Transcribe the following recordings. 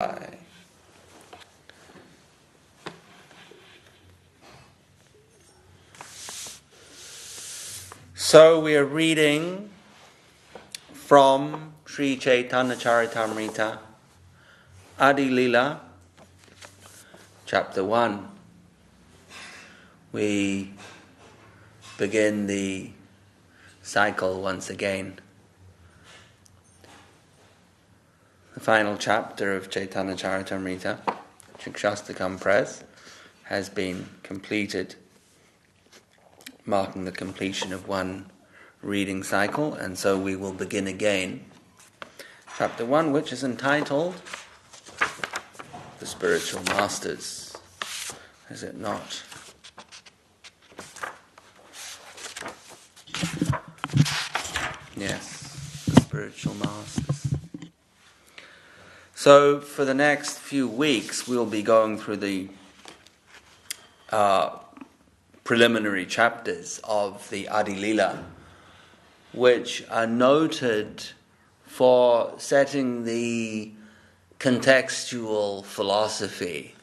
Hi. So we are reading from Sri Chaitanya Charitamrita, Adi Lila, chapter 1. We begin the cycle once again. The final chapter of Chaitanya Charitamrita, Shikshastakam Press, has been completed, marking the completion of one reading cycle, and so we will begin again. Chapter 1, which is entitled The Spiritual Masters, is it not? Yes, the Spiritual Masters. So for the next few weeks we'll be going through the preliminary chapters of the Adi Lila, which are noted for setting the contextual philosophy,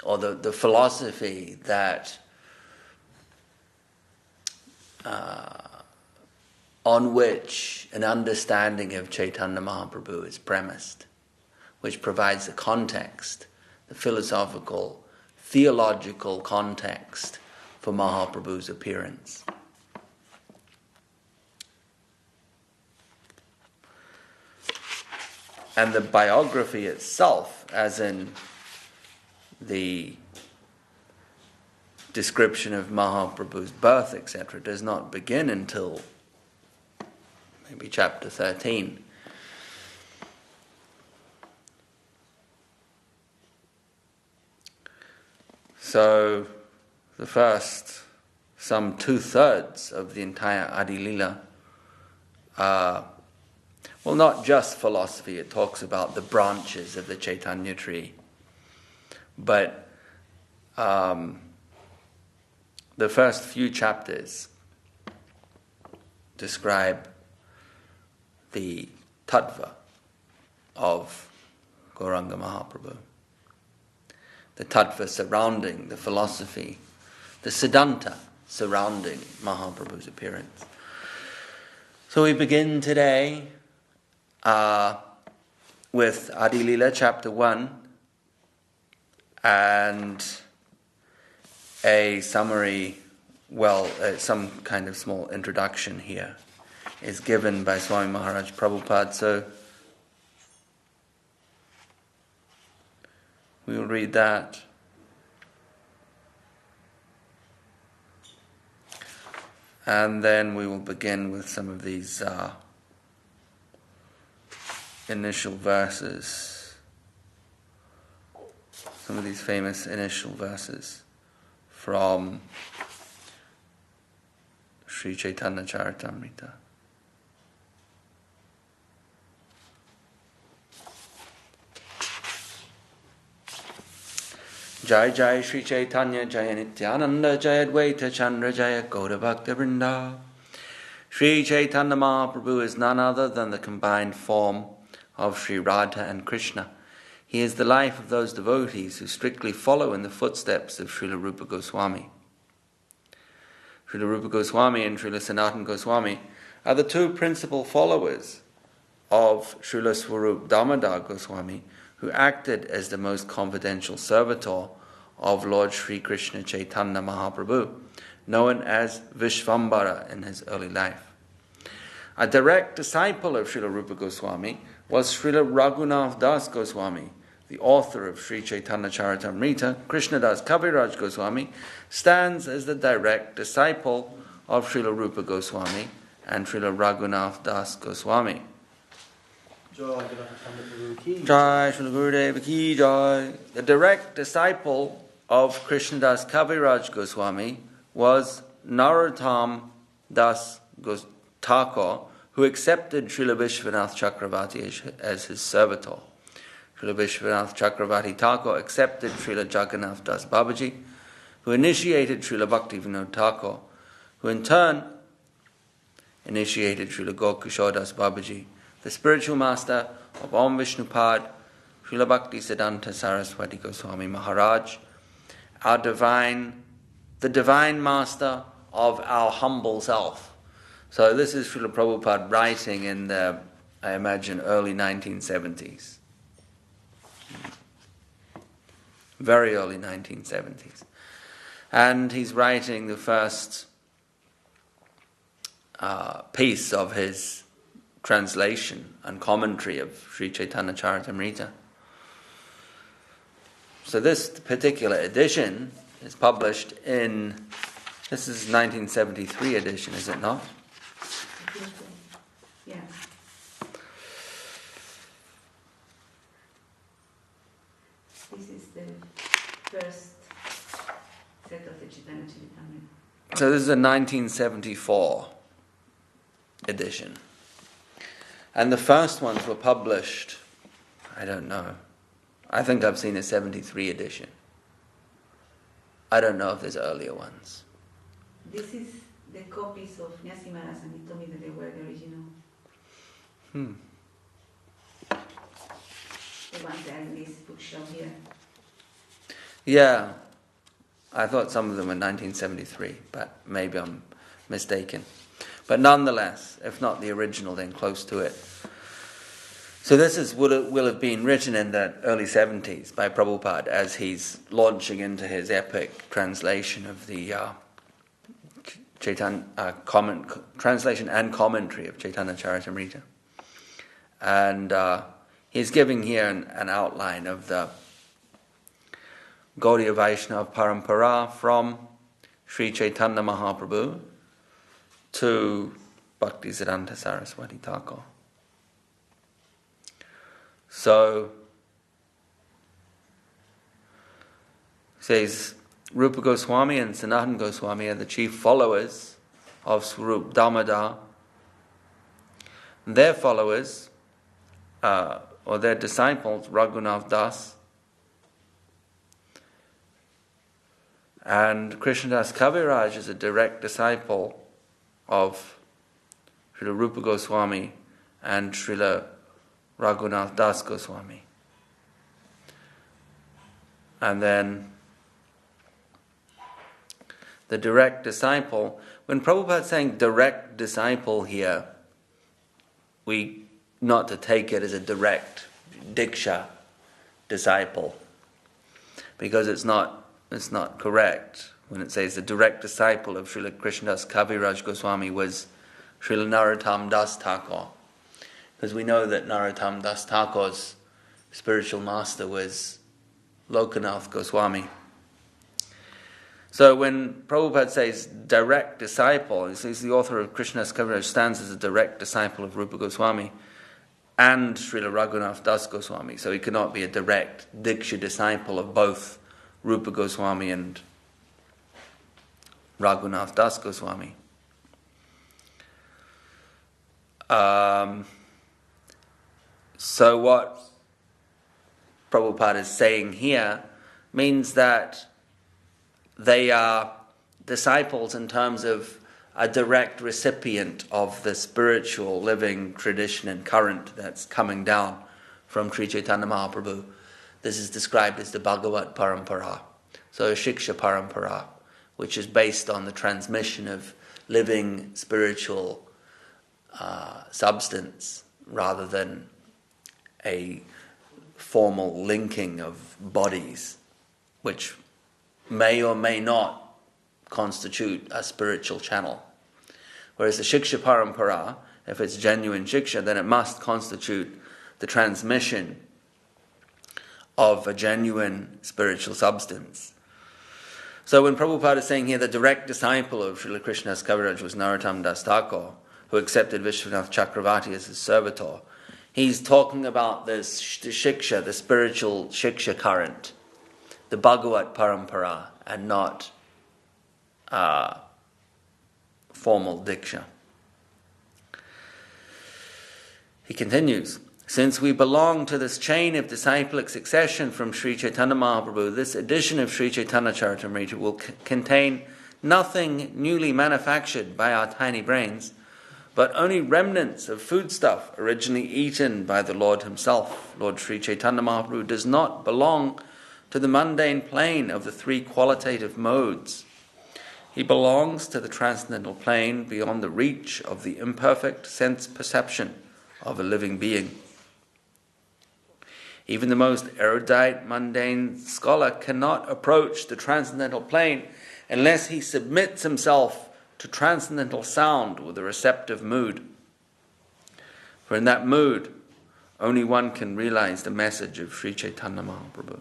or the philosophy that on which an understanding of Chaitanya Mahaprabhu is premised, which provides the context, the philosophical, theological context for Mahaprabhu's appearance. And the biography itself, as in the description of Mahaprabhu's birth, etc., does not begin until maybe chapter 13. So the first, some 2/3 of the entire Adi Lila, well, not just philosophy, it talks about the branches of the Chaitanya tree, but the first few chapters describe the tattva of Gauranga Mahaprabhu, the tattva surrounding the philosophy, the siddhanta surrounding Mahaprabhu's appearance. So we begin today with Adi Lila chapter 1, and a summary, some kind of small introduction here is given by Swami Maharaj Prabhupada. So we will read that. And then we will begin with some of these initial verses, some of these famous initial verses from Sri Chaitanya Charitamrita. Jai Jai Sri Chaitanya Jaya Nityananda Jaya Dvaita Chandra Jaya Gaura Bhakta Vrinda. Sri Chaitanya Mahaprabhu is none other than the combined form of Sri Radha and Krishna. He is the life of those devotees who strictly follow in the footsteps of Srila Rupa Goswami. Srila Rupa Goswami and Srila Sanatana Goswami are the two principal followers of Srila Swarup Damodar Goswami, who acted as the most confidential servitor of Lord Sri Krishna Chaitanya Mahaprabhu, known as Vishvambara in his early life. A direct disciple of Srila Rupa Goswami was Srila Raghunath Das Goswami. The author of Sri Chaitanya Charitamrita, Krishnadas Kaviraj Goswami, stands as the direct disciple of Srila Rupa Goswami and Srila Raghunath Das Goswami. Jai Srila Gurudeva Ki Jai. The direct disciple of Krishnadas Kaviraj Goswami was Narottam Das Thakur, who accepted Srila Vishwanath Chakravarti as his servitor. Srila Vishwanath Chakravarti Thakur accepted Srila Jagannath Das Babaji, who initiated Srila Bhakti Vinod Thakur, who in turn initiated Srila Gokishore Das Babaji, the spiritual master of Om Vishnupad, Srila Bhakti Siddhanta Saraswati Goswami Maharaj, the divine master of our humble self. So this is Srila Prabhupada writing in the, I imagine, early 1970s. Very early 1970s. And he's writing the first piece of his translation and commentary of Sri Chaitanya Charitamrita. So this particular edition is published in, this is 1973 edition, is it not? Yeah. This is the first set of the Chaitanya Charitamrita. So this is a 1974 edition. And the first ones were published, I don't know, I think I've seen a 73 edition. I don't know if there's earlier ones. This is the copies of Nyasi Maharaj, and he told me that they were the original. The ones that are in this bookshelf here. Yeah, I thought some of them were 1973, but maybe I'm mistaken. But nonetheless, if not the original, then close to it. So this will have been written in the early 70s by Prabhupada as he's launching into his epic translation of the translation and commentary of Chaitanya Charitamrita. And he's giving here an outline of the Gaudiya Vaishnava Parampara from Sri Chaitanya Mahaprabhu to Bhakti Siddhanta Saraswati Thakur. So, says Rupa Goswami and Sanatana Goswami are the chief followers of Swarup Damodar. Their followers, or their disciples, Raghunath Das and Krishnadas Kaviraj is a direct disciple of Srila Rupa Goswami and Srila Raghunath Das Goswami. And then the direct disciple, when Prabhupada is saying direct disciple here, we not to take it as a direct Diksha disciple, because it's not correct. When it says the direct disciple of Srila Krishnadas Kaviraj Goswami was Srila Narottam Das Thakur, because we know that Narottam Das Thakur's spiritual master was Lokanath Goswami. So when Prabhupada says direct disciple, he says the author of Krishnadas Kaviraj stands as a direct disciple of Rupa Goswami and Srila Raghunath Das Goswami. So he cannot be a direct Diksha disciple of both Rupa Goswami and Raghunath Das Goswami. So what Prabhupada is saying here means that they are disciples in terms of a direct recipient of the spiritual living tradition and current that's coming down from Sri Chaitanya Mahaprabhu. This is described as the Bhagavat Parampara, so a Shiksha Parampara, which is based on the transmission of living spiritual substance rather than a formal linking of bodies, which may or may not constitute a spiritual channel. Whereas the Shiksha Parampara, if it's genuine Shiksha, then it must constitute the transmission of a genuine spiritual substance. So when Prabhupada is saying here the direct disciple of Srila Krishnadas Kaviraj was Narottam Das Thakur, who accepted Vishwanath Chakravarti as his servitor, he's talking about the Shiksha, the spiritual Shiksha current, the Bhagavat Parampara, and not formal Diksha. He continues, since we belong to this chain of disciplic succession from Sri Chaitanya Mahaprabhu, this edition of Sri Chaitanya Charitamrita will contain nothing newly manufactured by our tiny brains, but only remnants of foodstuff originally eaten by the Lord himself. Lord Sri Chaitanya Mahaprabhu does not belong to the mundane plane of the three qualitative modes. He belongs to the transcendental plane beyond the reach of the imperfect sense perception of a living being. Even the most erudite, mundane scholar cannot approach the transcendental plane unless he submits himself to transcendental sound with a receptive mood. For in that mood, only one can realize the message of Sri Chaitanya Mahaprabhu.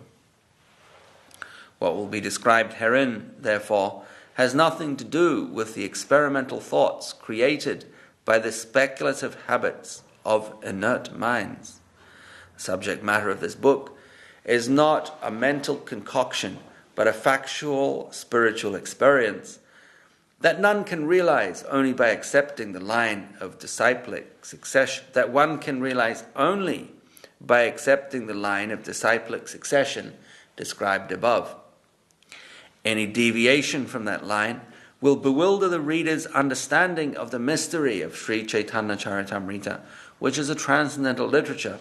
What will be described herein, therefore, has nothing to do with the experimental thoughts created by the speculative habits of inert minds. The subject matter of this book is not a mental concoction, but a factual spiritual experience that none can realize only by accepting the line of disciplic succession, described above. Any deviation from that line will bewilder the reader's understanding of the mystery of Sri Chaitanya Charitamrita, which is a transcendental literature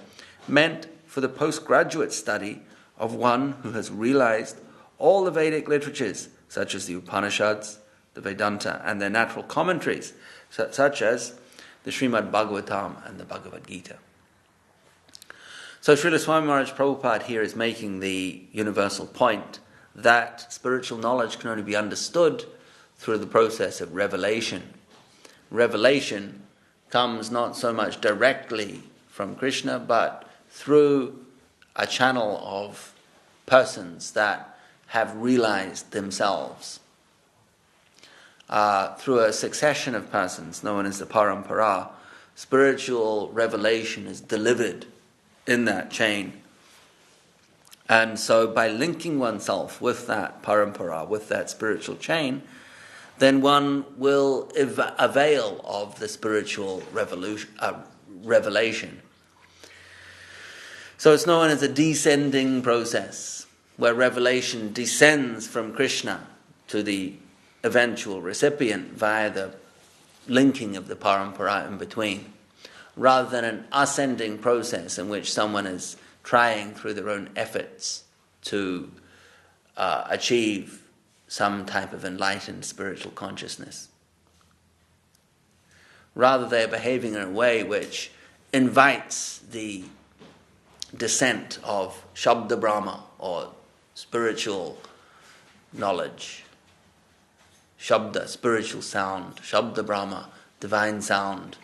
meant for the postgraduate study of one who has realized all the Vedic literatures, such as the Upanishads, the Vedanta, and their natural commentaries, such as the Srimad Bhagavatam and the Bhagavad Gita. So Srila Swami Maharaj Prabhupada here is making the universal point that spiritual knowledge can only be understood through the process of revelation. Revelation comes not so much directly from Krishna, but through a channel of persons that have realized themselves. Through a succession of persons known as the parampara, spiritual revelation is delivered in that chain. And so by linking oneself with that parampara, with that spiritual chain, then one will avail of the spiritual revelation. So it's known as a descending process, where revelation descends from Krishna to the eventual recipient via the linking of the parampara in between, rather than an ascending process in which someone is trying through their own efforts to achieve some type of enlightened spiritual consciousness. Rather, they're behaving in a way which invites the descent of Shabda Brahma, or spiritual knowledge. Shabda, spiritual sound. Shabda Brahma, divine sound,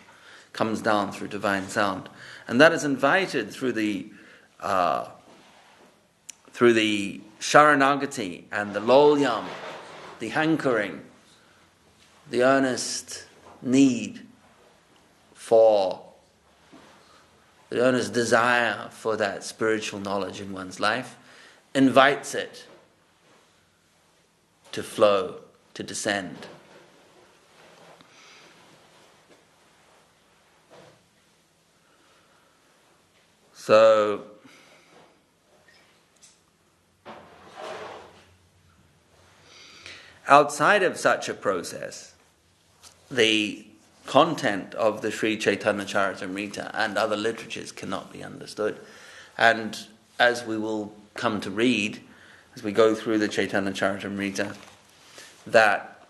comes down through divine sound. And that is invited through the Sharanagati and the Lolyam, the hankering, the earnest need for, the earnest desire for that spiritual knowledge in one's life, invites it to flow, to descend. So, outside of such a process, the content of the Sri Chaitanya Charitamrita and other literatures cannot be understood. And as we will come to read, as we go through the Chaitanya Charitamrita, that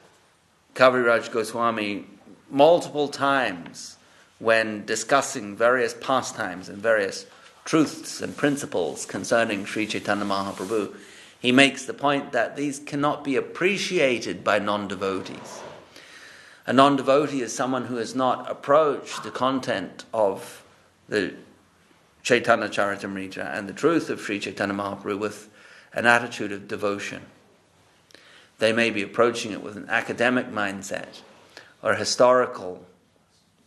Kaviraj Goswami multiple times, when discussing various pastimes and various truths and principles concerning Sri Chaitanya Mahaprabhu, he makes the point that these cannot be appreciated by non-devotees. A non-devotee is someone who has not approached the content of the Chaitanya Charitamrita and the truth of Sri Chaitanya Mahaprabhu with an attitude of devotion. They may be approaching it with an academic mindset or a historical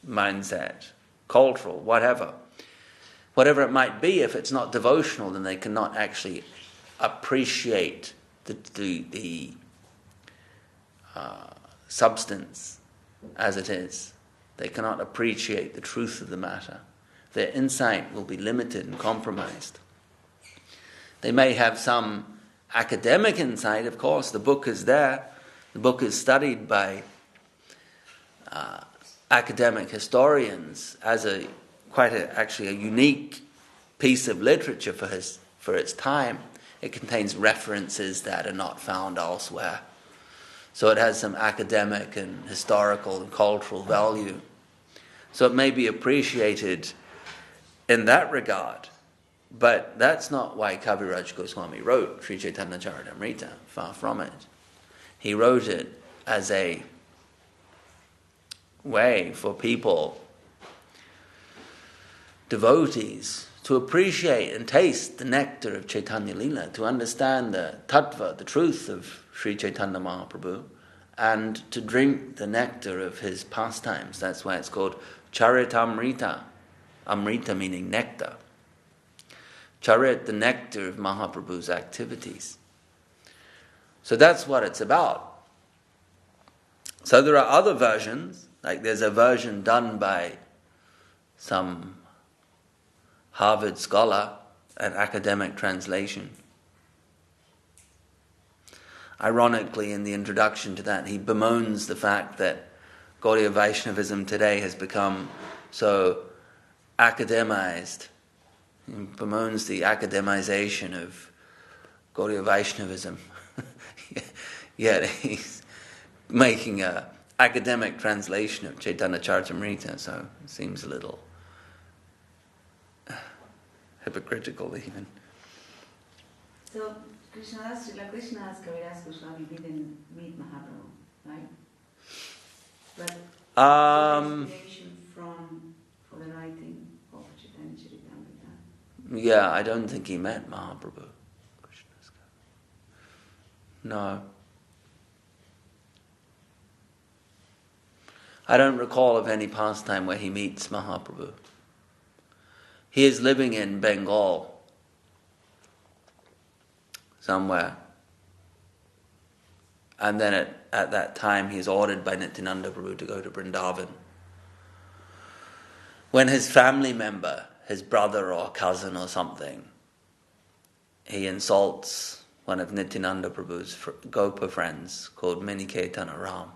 mindset, cultural, whatever. Whatever it might be, if it's not devotional, then they cannot actually appreciate the substance as it is. They cannot appreciate the truth of the matter. Their insight will be limited and compromised. They may have some academic insight, of course. The book is there. The book is studied by academic historians as actually a unique piece of literature for its time. It contains references that are not found elsewhere. So it has some academic and historical and cultural value. So it may be appreciated in that regard. But that's not why Kaviraj Goswami wrote Sri Chaitanya Charitamrita, far from it. He wrote it as a way for people, devotees, to appreciate and taste the nectar of Chaitanya Lila, to understand the tattva, the truth of Sri Chaitanya Mahaprabhu, and to drink the nectar of his pastimes. That's why it's called Charitamrita. Amrita meaning nectar. Charit, the nectar of Mahaprabhu's activities. So that's what it's about. So there are other versions, like there's a version done by some Harvard scholar, an academic translation. Ironically, in the introduction to that, he bemoans the fact that Gaudiya Vaishnavism today has become so academized. He bemoans the academization of Gaudiya Vaishnavism. Yet he's making an academic translation of Chaitanya Charitamrita, so it seems a little hypocritical even. So Srila Krishnadas Kaviraj Goswami didn't meet Mahaprabhu, right? But inspiration for the writing of Chaitanya Charitamrita. Yeah, I don't think he met Mahaprabhu. No. I don't recall of any pastime where he meets Mahaprabhu. He is living in Bengal somewhere. And then at that time he is ordered by Nityananda Prabhu to go to Vrindavan. When his family member, his brother or cousin or something, he insults one of Nityananda Prabhu's Gopa friends called Miniketan Ram.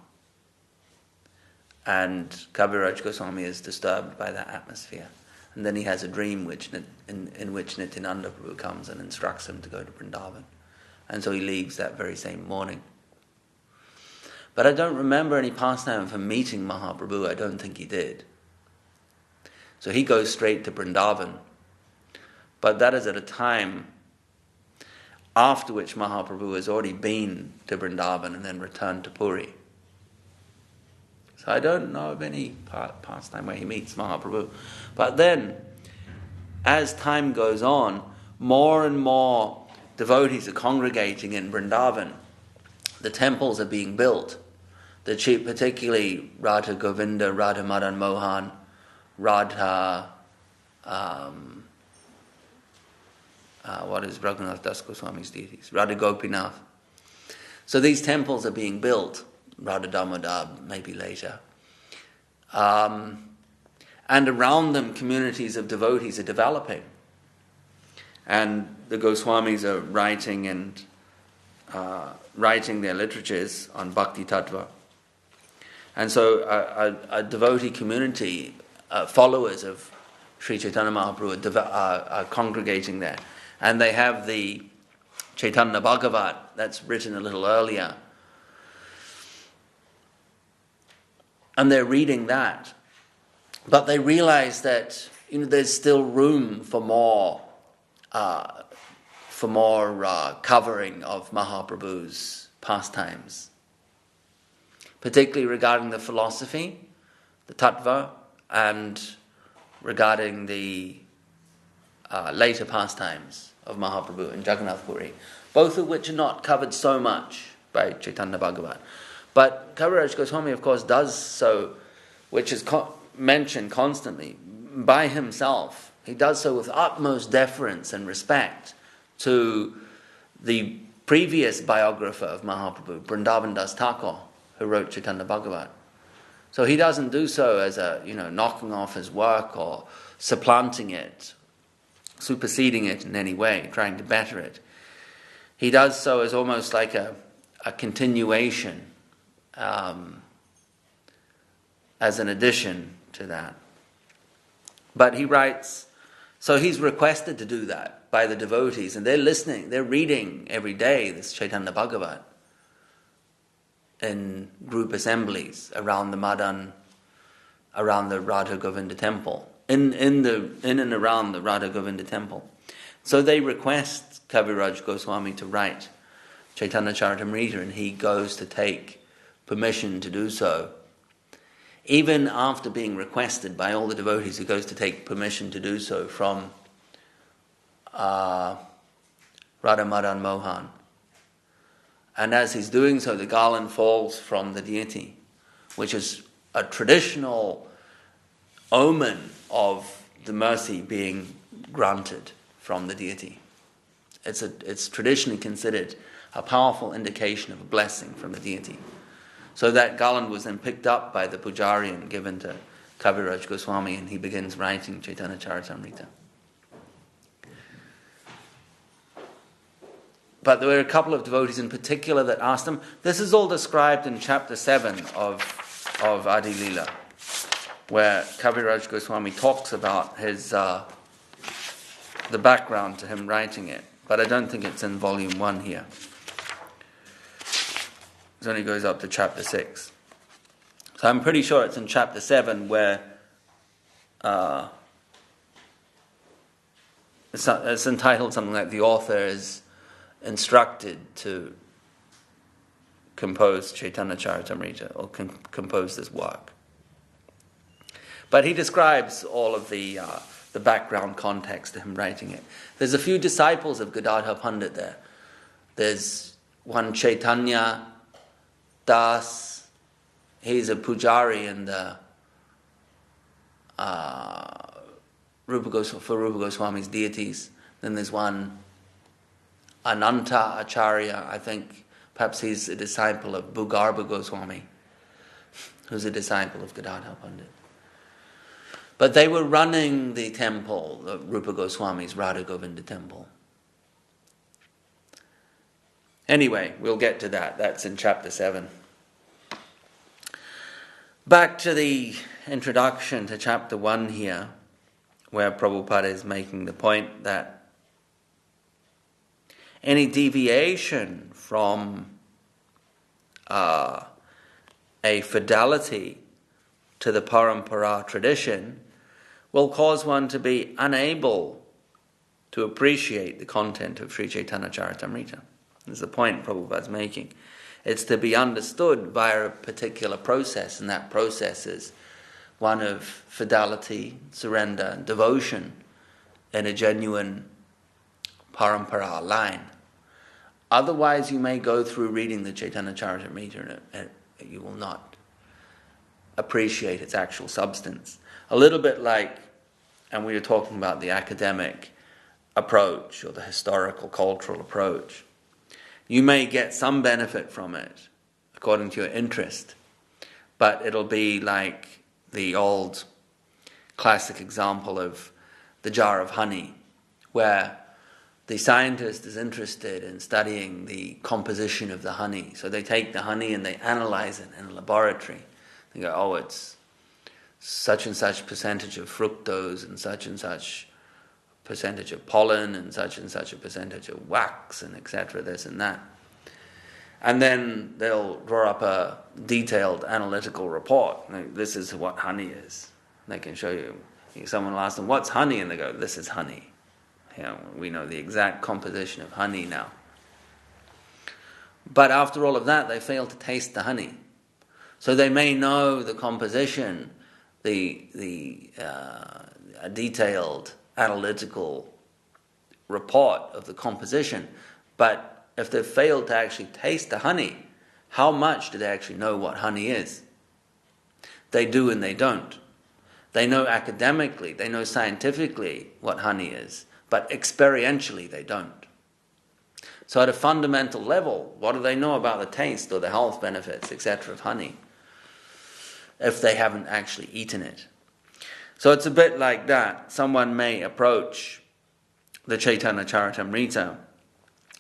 And Kaviraj Goswami is disturbed by that atmosphere. And then he has a dream in which Nityananda Prabhu comes and instructs him to go to Vrindavan. And so he leaves that very same morning. But I don't remember any pastime of him meeting Mahaprabhu. I don't think he did. So he goes straight to Vrindavan. But that is at a time after which Mahaprabhu has already been to Vrindavan and then returned to Puri. So I don't know of any pastime where he meets Mahaprabhu. But then, as time goes on, more and more devotees are congregating in Vrindavan. The temples are being built. Particularly Radha Govinda, Radha Madan Mohan, Radha... what is Raghunath Das Goswami's deities? Radha Gopinath. So these temples are being built. Radha Damodar, maybe later. And around them, communities of devotees are developing. And the Goswamis are writing their literatures on Bhakti Tattva. And so a devotee community, followers of Sri Chaitanya Mahaprabhu are congregating there. And they have the Chaitanya Bhagavat, that's written a little earlier. And they're reading that. But they realize that there's still room for more covering of Mahaprabhu's pastimes. Particularly regarding the philosophy, the tattva, and regarding the later pastimes of Mahaprabhu in Jagannath Puri, both of which are not covered so much by Chaitanya Bhagavat. But Kaviraj Goswami, of course, does so, which is mentioned constantly, by himself. He does so with utmost deference and respect to the previous biographer of Mahaprabhu, Vrindavan Das Thakur, who wrote Chaitanya Bhagavat. So he doesn't do so as a, knocking off his work or supplanting it, superseding it in any way, trying to better it. He does so as almost like a continuation, as an addition to that. But he writes, so he's requested to do that by the devotees, and they're listening, they're reading every day this Chaitanya Bhagavat in group assemblies around the Madan, around the Radha Govinda temple, in and around the Radha Govinda temple. So they request Kaviraj Goswami to write Chaitanya Charitamrita, and he goes to take permission to do so. Even after being requested by all the devotees, he goes to take permission to do so from Radha Madan Mohan. And as he's doing so, the garland falls from the deity, which is a traditional omen of the mercy being granted from the deity. It's traditionally considered a powerful indication of a blessing from the deity. So that garland was then picked up by the pujari and given to Kaviraj Goswami, and he begins writing Chaitanya Charitamrita. But there were a couple of devotees in particular that asked him. This is all described in chapter 7 of Adi Lila, where Kaviraj Goswami talks about his the background to him writing it. But I don't think it's in volume 1 here. It only goes up to chapter 6. So I'm pretty sure it's in chapter 7 where it's entitled something like the author is instructed to compose Chaitanya Charitamrita, or compose this work. But he describes all of the background context to him writing it. There's a few disciples of Gadadhar Pandit there. There's one Chaitanya Das. He's a pujari in the for Rupa Goswami's deities. Then there's one Ananta Acharya, I think perhaps he's a disciple of Bhugarbha Goswami, who's a disciple of Gadadhar Pandit. But they were running the temple, the Rupa Goswami's Radha Govinda temple. Anyway, we'll get to that. That's in chapter 7. Back to the introduction to chapter 1 here, where Prabhupada is making the point that any deviation from a fidelity to the parampara tradition will cause one to be unable to appreciate the content of Sri Chaitanya Charitamrita. That's the point Prabhupada's making. It's to be understood via a particular process, and that process is one of fidelity, surrender, and devotion in a genuine parampara line. Otherwise, you may go through reading the Chaitanya Charitamrita and you will not appreciate its actual substance. A little bit like, and we were talking about the academic approach or the historical, cultural approach. You may get some benefit from it according to your interest, but it'll be like the old classic example of the jar of honey, where the scientist is interested in studying the composition of the honey. So they take the honey and they analyze it in a laboratory. They go, oh, it's such and such percentage of fructose and such percentage of pollen and such a percentage of wax and etc., this and that. And then they'll draw up a detailed analytical report. Like, this is what honey is. They can show you. Someone will ask them, what's honey? And they go, this is honey. You know, we know the exact composition of honey now. But after all of that, they fail to taste the honey. So they may know the composition, the detailed analytical report of the composition, but if they've failed to actually taste the honey, how much do they actually know what honey is? They do and they don't. They know academically, they know scientifically what honey is, but experientially they don't. So at a fundamental level, what do they know about the taste or the health benefits, etc. of honey, if they haven't actually eaten it? So it's a bit like that. Someone may approach the Chaitanya Charitamrita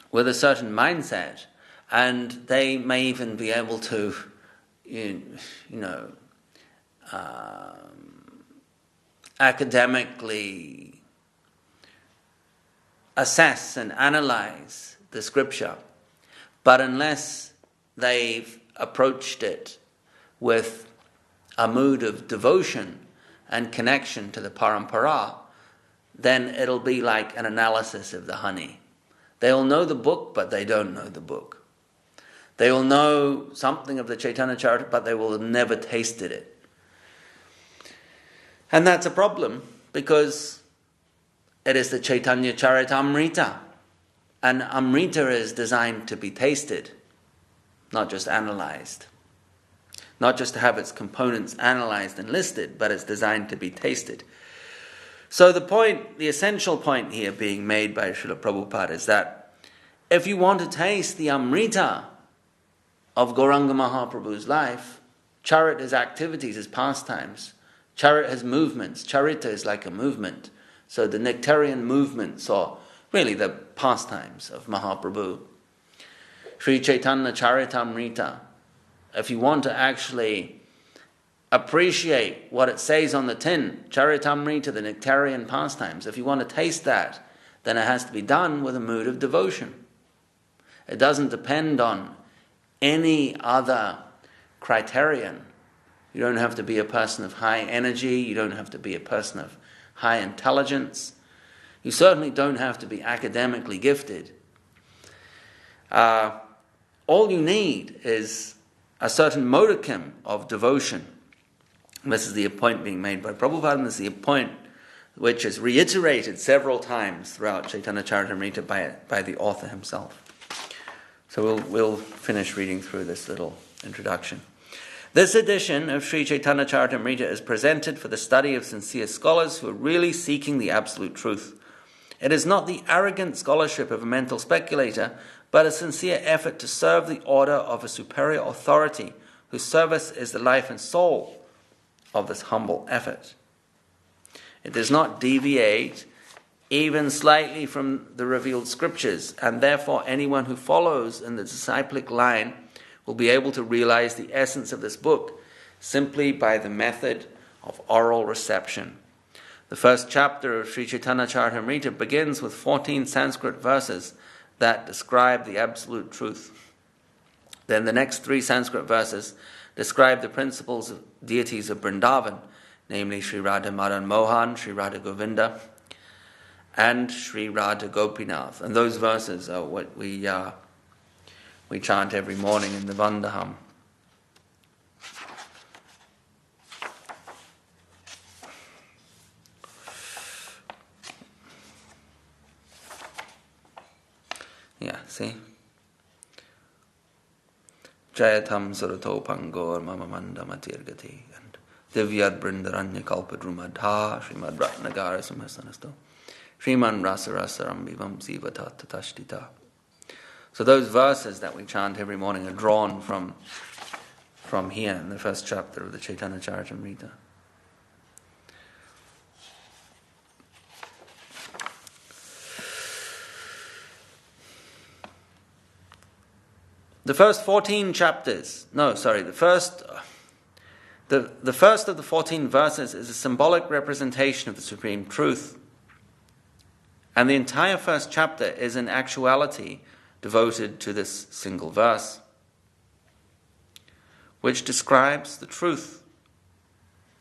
with a certain mindset, and they may even be able to, academically assess and analyze the scripture, but unless they've approached it with a mood of devotion and connection to the parampara, then it'll be like an analysis of the honey. They'll know the book, but they don't know the book. They will know something of the Chaitanya Charitamrita, but they will have never tasted it. And that's a problem, because it is the Chaitanya Charitamrita. And Amrita is designed to be tasted, not just analyzed. Not just to have its components analyzed and listed, but it's designed to be tasted. So the essential point here being made by Srila Prabhupada is that if you want to taste the Amrita of Gauranga Mahaprabhu's life, Charit is activities, is pastimes. Charit has movements. Charita is like a movement. So the nectarian movements, or really the pastimes of Mahaprabhu. Sri Chaitanya Charitamrita. If you want to actually appreciate what it says on the tin, Charitamrita, the nectarian pastimes, if you want to taste that, then it has to be done with a mood of devotion. It doesn't depend on any other criterion. You don't have to be a person of high energy. You don't have to be a person of high intelligence. You certainly don't have to be academically gifted. All you need is a certain modicum of devotion. This is the point being made by Prabhupada, and this is the point which is reiterated several times throughout Chaitanya Charitamrita by the author himself. So we'll finish reading through this little introduction. This edition of Sri Chaitanya Charitamrita is presented for the study of sincere scholars who are really seeking the absolute truth. It is not the arrogant scholarship of a mental speculator, but a sincere effort to serve the order of a superior authority, whose service is the life and soul of this humble effort. It does not deviate even slightly from the revealed scriptures, and therefore anyone who follows in the disciplic line will be able to realize the essence of this book simply by the method of oral reception. The first chapter of Sri Chaitanya Charitamrita begins with 14 Sanskrit verses that describe the absolute truth. Then the next 3 Sanskrit verses describe the principles of deities of Vrindavan, namely Sri Radha Madan Mohan, Sri Radha Govinda, and Sri Radha Gopinath. And those verses are what we chant every morning in the Vandaham. Yeah, see? Jayatam Surato Pangor Mama Manda Matirgati and Divyad Brindaranya Kalpadrumadha Srimad Ratnagara Simhasanasto Sriman Rasa Rasa Rambivam Sivata Tatashtita. So those verses that we chant every morning are drawn from here in the first chapter of the Chaitanya Charitamrita. The first 14 chapters, the first of the 14 verses is a symbolic representation of the supreme truth. And the entire first chapter is in actuality devoted to this single verse, which describes the truth,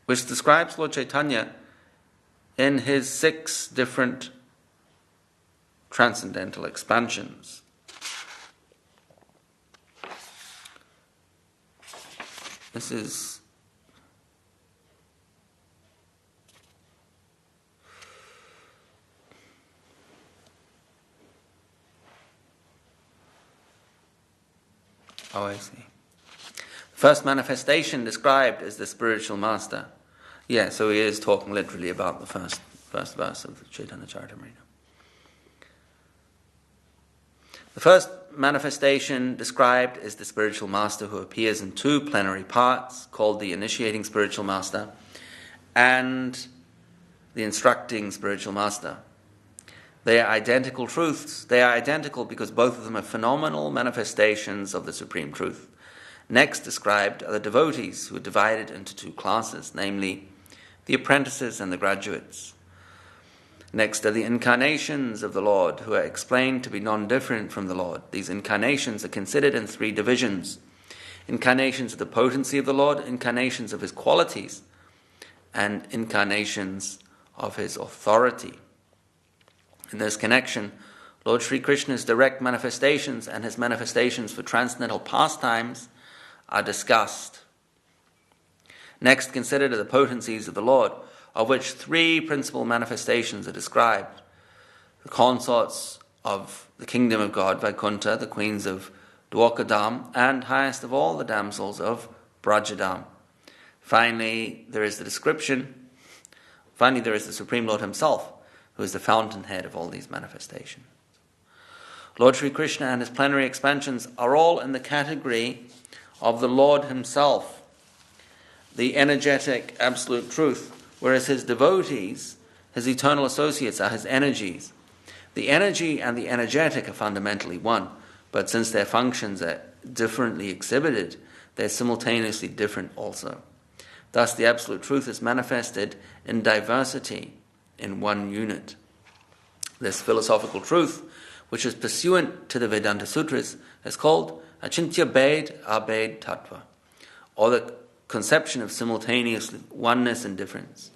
which describes Lord Chaitanya in his 6 different transcendental expansions. This is I see. First manifestation described as the spiritual master. Yeah, so he is talking literally about the first verse of the Chaitanya Charitamrita. The first manifestation described is the spiritual master who appears in 2 plenary parts called the initiating spiritual master and the instructing spiritual master. They are identical truths. They are identical because both of them are phenomenal manifestations of the supreme truth. Next described are the devotees, who are divided into two classes, namely the apprentices and the graduates. Next are the incarnations of the Lord, who are explained to be non-different from the Lord. These incarnations are considered in three divisions: incarnations of the potency of the Lord, incarnations of his qualities, and incarnations of his authority. In this connection, Lord Sri Krishna's direct manifestations and his manifestations for transcendental pastimes are discussed. Next considered are the potencies of the Lord, of which three principal manifestations are described: the consorts of the kingdom of God, Vaikuntha, the queens of Dwarkadam, and highest of all, the damsels of Brajadam. Finally, there is the Supreme Lord himself, who is the fountainhead of all these manifestations. Lord Sri Krishna and his plenary expansions are all in the category of the Lord himself, the energetic absolute truth, whereas his devotees, his eternal associates, are his energies. The energy and the energetic are fundamentally one, but since their functions are differently exhibited, they're simultaneously different also. Thus the absolute truth is manifested in diversity in one unit. This philosophical truth, which is pursuant to the Vedanta Sutras, is called Achintya Bhed Abhed Tattva, or the conception of simultaneous oneness and difference.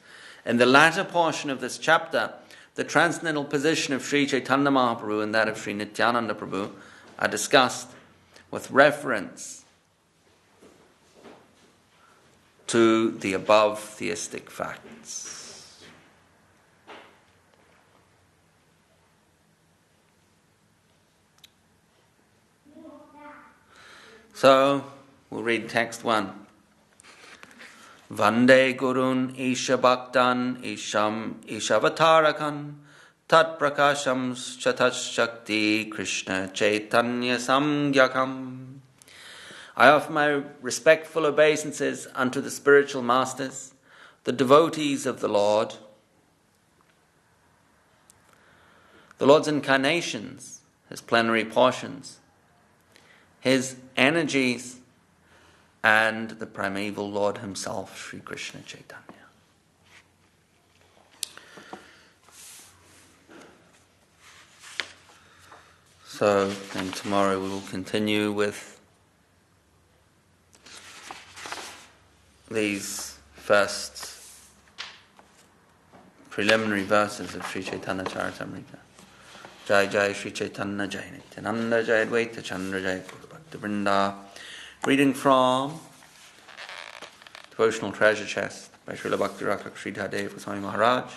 In the latter portion of this chapter, the transcendental position of Sri Chaitanya Mahaprabhu and that of Sri Nityananda Prabhu are discussed with reference to the above theistic facts. So, we'll read text 1. Vande Gurun Isha Bhaktan Isham Ishavatarakan Tat Prakasham Chatat Shakti Krishna Chaitanya Samgyakam. I offer my respectful obeisances unto the spiritual masters, the devotees of the Lord. The Lord's incarnations, his plenary portions, his energies, and the primeval Lord himself, Sri Krishna Chaitanya. So, then tomorrow we will continue with these first preliminary verses of Sri Chaitanya Charitamrita. Jai Jai Sri Chaitanya Jai Nityananda Jai Advaita Chandra Jai Bhakti Vrinda. Reading from Devotional Treasure Chest by Srila Bhakti Rakshak Sridhar Dev Goswami Maharaj.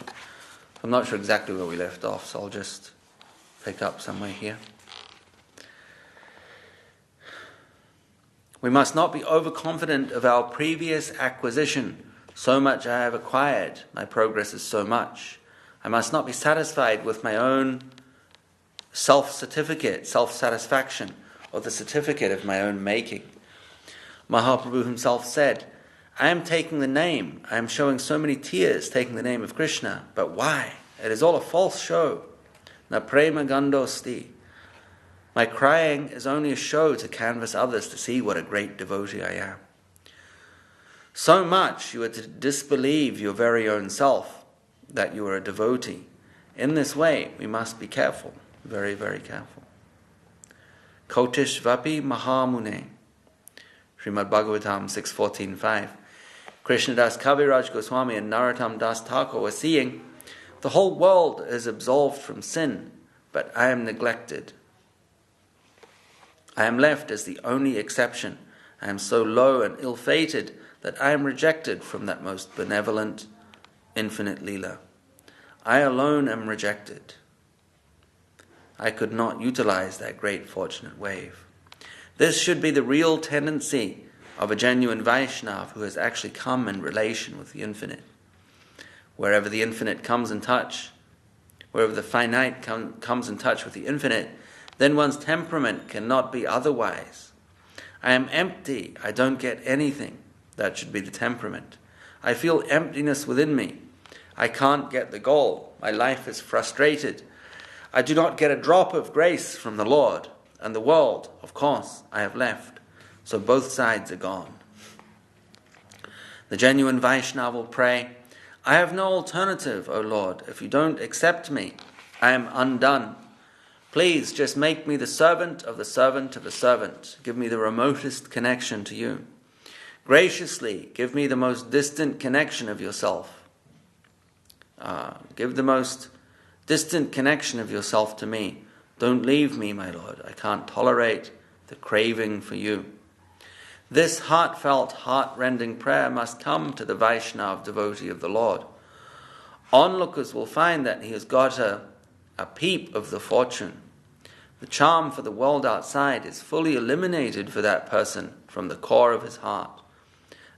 I'm not sure exactly where we left off, so I'll just pick up somewhere here. We must not be overconfident of our previous acquisition. So much I have acquired, my progress is so much. I must not be satisfied with my own self-certificate, self-satisfaction, or the certificate of my own making. Mahaprabhu himself said, I am taking the name, I am showing so many tears taking the name of Krishna, but why? It is all a false show. Na prema gandosti. My crying is only a show to canvass others to see what a great devotee I am. So much you are to disbelieve your very own self, that you are a devotee. In this way, we must be careful, very, very careful. Kotish Vapi Mahamune. Srimad Bhagavatam 6.14.5. Krishnadas Kaviraj Goswami and Narottam Das Thakur were seeing, the whole world is absolved from sin, but I am neglected. I am left as the only exception. I am so low and ill-fated that I am rejected from that most benevolent, infinite Leela. I alone am rejected. I could not utilize that great fortunate wave. This should be the real tendency of a genuine Vaishnava who has actually come in relation with the infinite. Wherever the infinite comes in touch, wherever the finite comes in touch with the infinite, then one's temperament cannot be otherwise. I am empty, I don't get anything. That should be the temperament. I feel emptiness within me. I can't get the goal. My life is frustrated. I do not get a drop of grace from the Lord. And the world, of course, I have left. So both sides are gone. The genuine Vaishnava will pray, I have no alternative, O Lord. If you don't accept me, I am undone. Please just make me the servant of the servant of the servant. Give me the remotest connection to you. Graciously give me the most distant connection of yourself. Give the most distant connection of yourself to me. Don't leave me, my Lord. I can't tolerate the craving for you. This heartfelt, heart-rending prayer must come to the Vaishnava devotee of the Lord. Onlookers will find that he has got a peep of the fortune. The charm for the world outside is fully eliminated for that person from the core of his heart.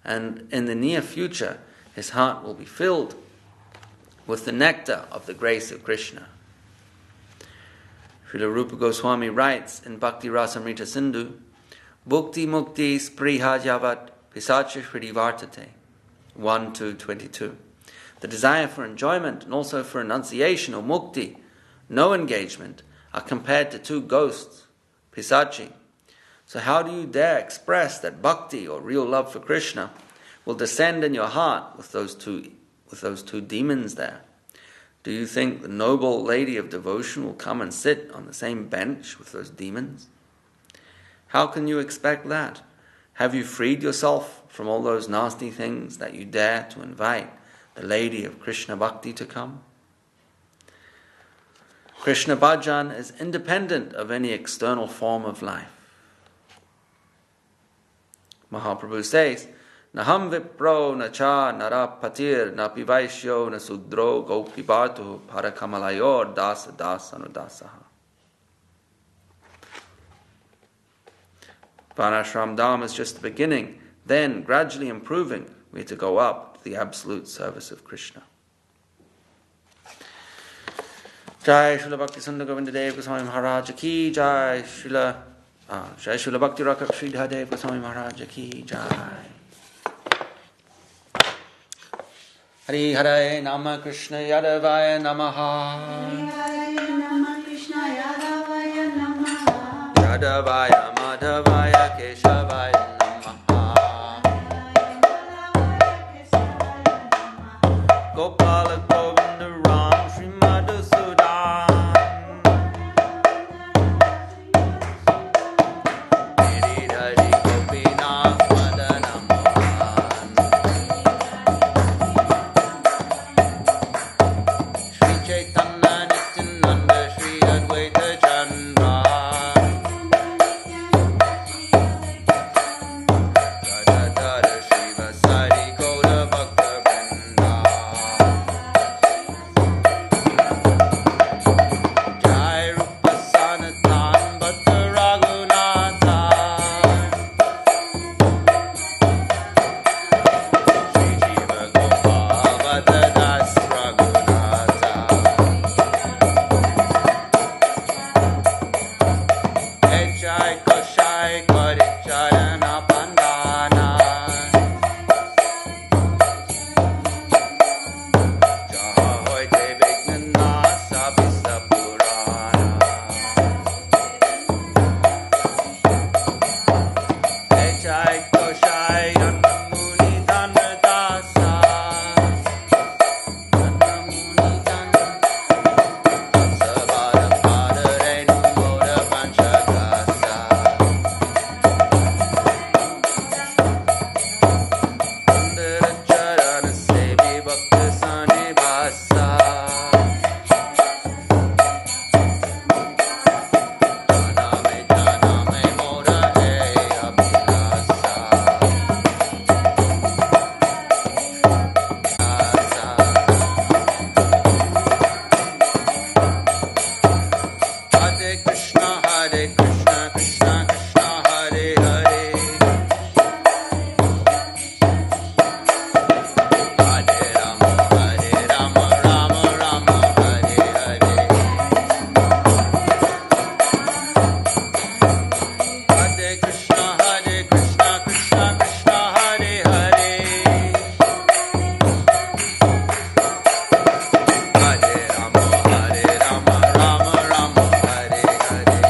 And in the near future, his heart will be filled with the nectar of the grace of Krishna. Srila Rupa Goswami writes in Bhakti Rasamrita Sindhu, Bhukti Mukti Spriha Javat Pisacha Shridi Vartate 1-22. The desire for enjoyment and also for renunciation or mukti, no engagement, are compared to two ghosts, Pisachi. So how do you dare express that bhakti or real love for Krishna will descend in your heart with those two demons there? Do you think the noble lady of devotion will come and sit on the same bench with those demons? How can you expect that? Have you freed yourself from all those nasty things that you dare to invite the lady of Krishna Bhakti to come? Krishna Bhajan is independent of any external form of life. Mahaprabhu says, Naham vipro na cha nara patir na pivaishyo na sudro gopibatu parakamalayor dasa dasa anudasaha. Varnashram Dham is just the beginning. Then, gradually improving, we have to go up to the absolute service of Krishna. Jai Srila Bhakti Sundar Govinda Dev Goswami Maharaj Ki Jai Srila Bhakti Rakha Sridhar Dev Goswami Maharaj Ki Jai. Hari Hare Nama Krishna Yadavaya Namaha. Hare Nama Krishna Yadavaya Namaha. Yadavaya Madhavaya Keshavaya Namaha. Gopala Govinda Ram Sri Madhusudan. Giridhari Gopinath Madana Mohan. Sri Chaitanya Nityananda Sri Advaita Chandra. Gadadhara Shiva Sari Gaura Bhakta Vrinda. Jai Rupa Sanatan Bhatta Raghunatha. Shri Jiva Gopal Bhatta Das Raghunatha. Jai Koshai Karicharana Pandana. Jaha Hoite Vignanasa Vista Purana. Jai Koshai Anamuni Dhanadasa. Anamuni Dhanadasa. Savada Padarenu Moda Panchagasa. Andara Charana Sevi Bhakta Sanivasa. Janame Moda Hey Abhilasa. Hare Krishna, Krishna Krishna, Hare Hare. Hare Rama, Rama Rama, Hare Hare. Hare Krishna, Krishna Krishna, Hare Hare. Hare Rama, Rama Rama, Hare Hare.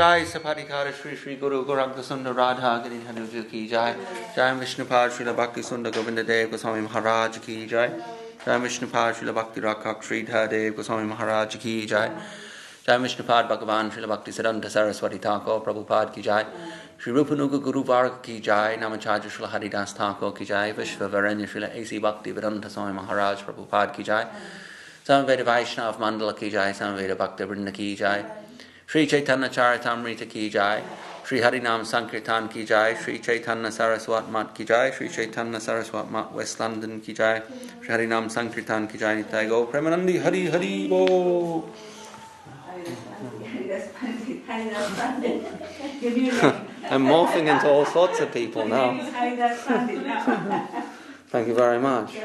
Jai Sapadikara Shri Shri Guru Gauranga Sundar Radha Giri Hanuju Ki Jai. Jai Vishnupad Srila Bhakti Sundar Govinda Dev Goswami Maharaj Ki Jai. Jai Vishnupad Srila Bhakti Rakshak Sridhar Dev Goswami Maharaj Ki Jai. Jai Vishnupad Bhagavan Srila Bhakti Siddhanta Saraswati Thakur Prabhupada Ki Jai. Shri Rupanuga Guru Varga Ki Jai. Namacharya Srila Haridas Thakur Ki Jai. Vishva Varanya Srila A.C. Bhakti Vedanta Swami Maharaj Prabhupada Ki Jai. Samaveda Vaishnav Mandala Ki Jai. Samaveda Bhakti Vrinda Ki Jai. Shri Chaitanya Charitamrita Ki Jai. Shri Harinam Sankirtan Ki Jai. Shri Chaitanya Saraswat Mat Ki Jai. Shri Chaitanya Saraswat Mat West London Ki Jai. Shri Harinam Sankirtan Ki Jai. Nitai Go Premanandi Hari Hari Bo. I'm morphing into all sorts of people now. Thank you very much.